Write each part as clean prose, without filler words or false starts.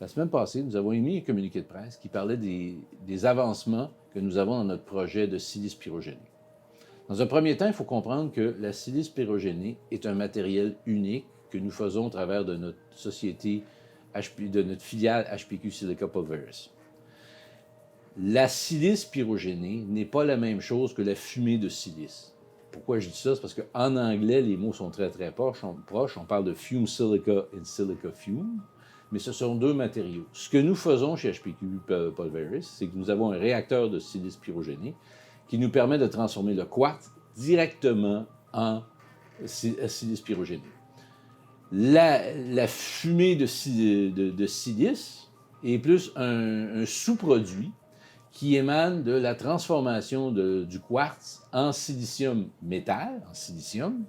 La semaine passée, nous avons émis un communiqué de presse qui parlait des avancements que nous avons dans notre projet de silice pyrogénée. Dans un premier temps, il faut comprendre que la silice pyrogénée est un matériel unique que nous faisons au travers de notre société, de notre filiale HPQ Silica Pulveris. La silice pyrogénée n'est pas la même chose que la fumée de silice. Pourquoi je dis ça? C'est parce qu'en anglais, les mots sont très proches. On parle de fume silica et silica fume, mais ce sont deux matériaux. Ce que nous faisons chez HPQ Pulveris, c'est que nous avons un réacteur de silice pyrogénée qui nous permet de transformer le quartz directement en silice pyrogénée. La fumée de silice est plus un sous-produit qui émane de la transformation du quartz en silicium métal, en silicium.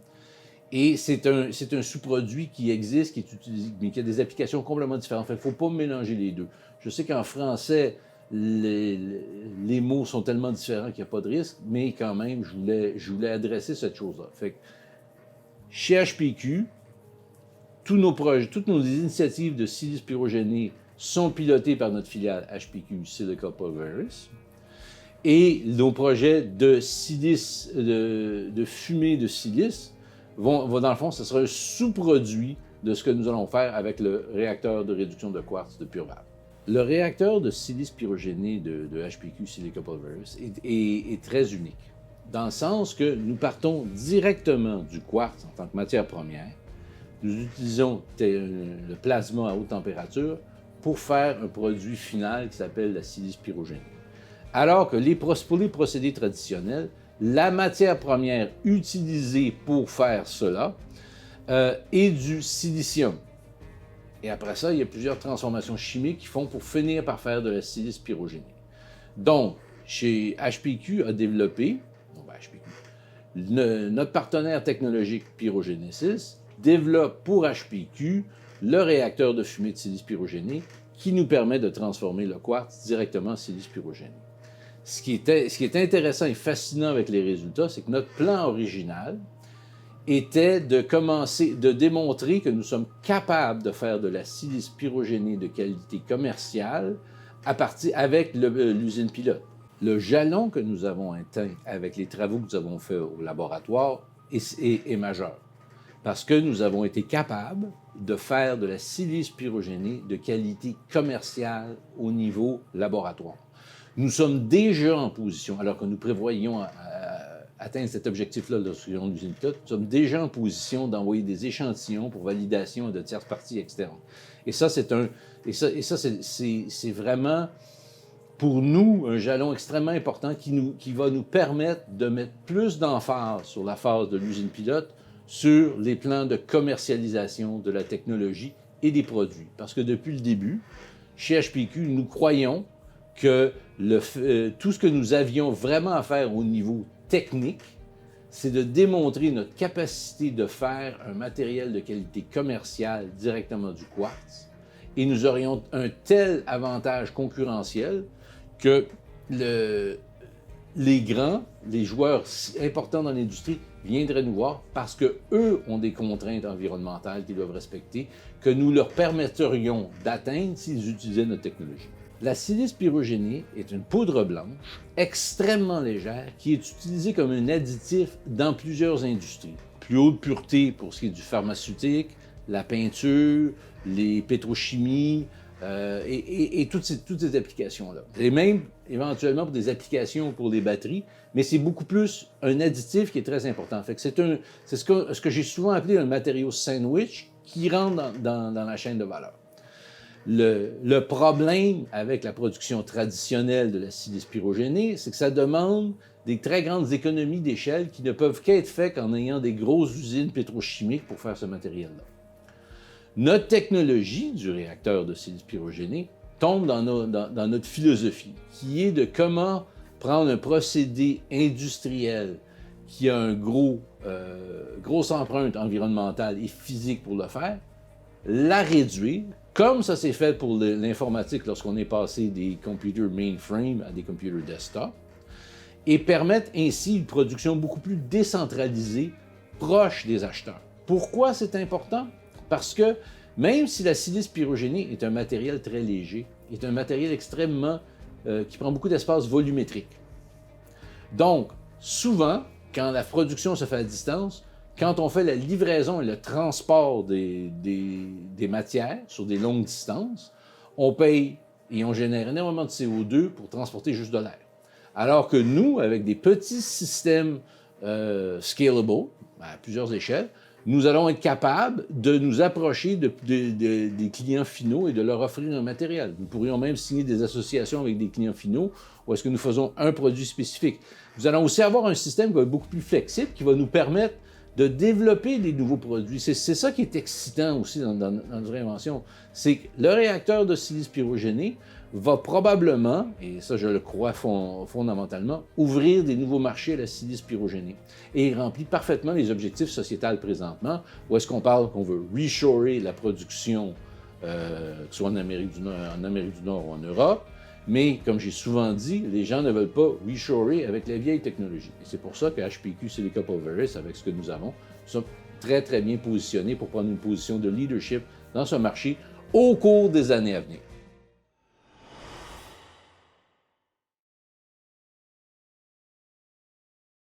Et c'est un sous-produit qui existe, qui est utilisé, mais qui a des applications complètement différentes. Il ne faut pas mélanger les deux. Je sais qu'en français, les mots sont tellement différents qu'il n'y a pas de risque, mais quand même, je voulais adresser cette chose-là. Fait que chez HPQ, tous nos projets, toutes nos initiatives de silice pyrogénée sont pilotées par notre filiale HPQ Silica Pulveris. Et nos projets de silice, de fumée de silice, vont dans le fond, ce sera un sous-produit de ce que nous allons faire avec le réacteur de réduction de quartz de PureVal. Le réacteur de silice pyrogénée de HPQ Silica Pulveris est très unique, dans le sens que nous partons directement du quartz en tant que matière première. Nous utilisons le plasma à haute température pour faire un produit final qui s'appelle la silice pyrogénée. Alors que pour les procédés traditionnels, la matière première utilisée pour faire cela est du silicium. Et après ça, il y a plusieurs transformations chimiques qui font pour finir par faire de la silice pyrogénée. Donc, chez HPQ a développé, notre partenaire technologique Pyrogenesis développe pour HPQ le réacteur de fumée de silice pyrogénée qui nous permet de transformer le quartz directement en silice pyrogénée. Ce qui est intéressant et fascinant avec les résultats, c'est que notre plan original était de démontrer que nous sommes capables de faire de la silice pyrogénée de qualité commerciale avec l'usine pilote. Le jalon que nous avons atteint avec les travaux que nous avons faits au laboratoire est majeur. Parce que nous avons été capables de faire de la silice pyrogénée de qualité commerciale au niveau laboratoire. Nous sommes déjà en position, alors que nous prévoyons atteindre cet objectif-là lorsqu'ils ont l'usine pilote, nous sommes déjà en position d'envoyer des échantillons pour validation de tierces parties externes. Et ça, c'est vraiment, pour nous, un jalon extrêmement important qui va nous permettre de mettre plus d'emphase sur la phase de l'usine pilote, sur les plans de commercialisation de la technologie et des produits. Parce que depuis le début, chez HPQ, nous croyons que tout ce que nous avions vraiment à faire au niveau technique, c'est de démontrer notre capacité de faire un matériel de qualité commerciale directement du quartz. Et nous aurions un tel avantage concurrentiel que les joueurs importants dans l'industrie viendraient nous voir parce qu'eux ont des contraintes environnementales qu'ils doivent respecter que nous leur permetterions d'atteindre s'ils utilisaient notre technologie. La silice pyrogénée est une poudre blanche extrêmement légère qui est utilisée comme un additif dans plusieurs industries. Plus haute pureté pour ce qui est du pharmaceutique, la peinture, les pétrochimies et toutes ces applications-là. Et même éventuellement pour des applications pour les batteries, mais c'est beaucoup plus un additif qui est très important. Fait que c'est ce que j'ai souvent appelé un matériau sandwich qui rentre dans la chaîne de valeur. Le problème avec la production traditionnelle de la silice pyrogénée, c'est que ça demande des très grandes économies d'échelle qui ne peuvent qu'être faites en ayant des grosses usines pétrochimiques pour faire ce matériel-là. Notre technologie du réacteur de silice pyrogénée tombe dans notre philosophie, qui est de comment prendre un procédé industriel qui a une grosse empreinte environnementale et physique pour le faire, la réduire, comme ça s'est fait pour l'informatique lorsqu'on est passé des computers mainframe à des computers desktop, et permettre ainsi une production beaucoup plus décentralisée, proche des acheteurs. Pourquoi c'est important? Parce que même si la silice pyrogénée est un matériel très léger, est un matériel extrêmement qui prend beaucoup d'espace volumétrique. Donc, souvent, quand la production se fait à distance, quand on fait la livraison et le transport des matières sur des longues distances, on paye et on génère énormément de CO2 pour transporter juste de l'air. Alors que nous, avec des petits systèmes scalable, à plusieurs échelles, nous allons être capables de nous approcher des clients finaux et de leur offrir un matériel. Nous pourrions même signer des associations avec des clients finaux où est-ce que nous faisons un produit spécifique. Nous allons aussi avoir un système qui va être beaucoup plus flexible, qui va nous permettre de développer des nouveaux produits. C'est ça qui est excitant aussi dans notre invention. C'est que le réacteur de silice pyrogéné va probablement, et ça je le crois fondamentalement, ouvrir des nouveaux marchés à la silice pyrogénée. Et il remplit parfaitement les objectifs sociétals présentement, où est-ce qu'on parle qu'on veut reshorer la production, que ce soit en Amérique du Nord ou en Europe. Mais, comme j'ai souvent dit, les gens ne veulent pas reshorer avec les vieilles technologies. Et c'est pour ça que HPQ Silica Pulveris, avec ce que nous avons, nous sommes très, très bien positionnés pour prendre une position de leadership dans ce marché au cours des années à venir.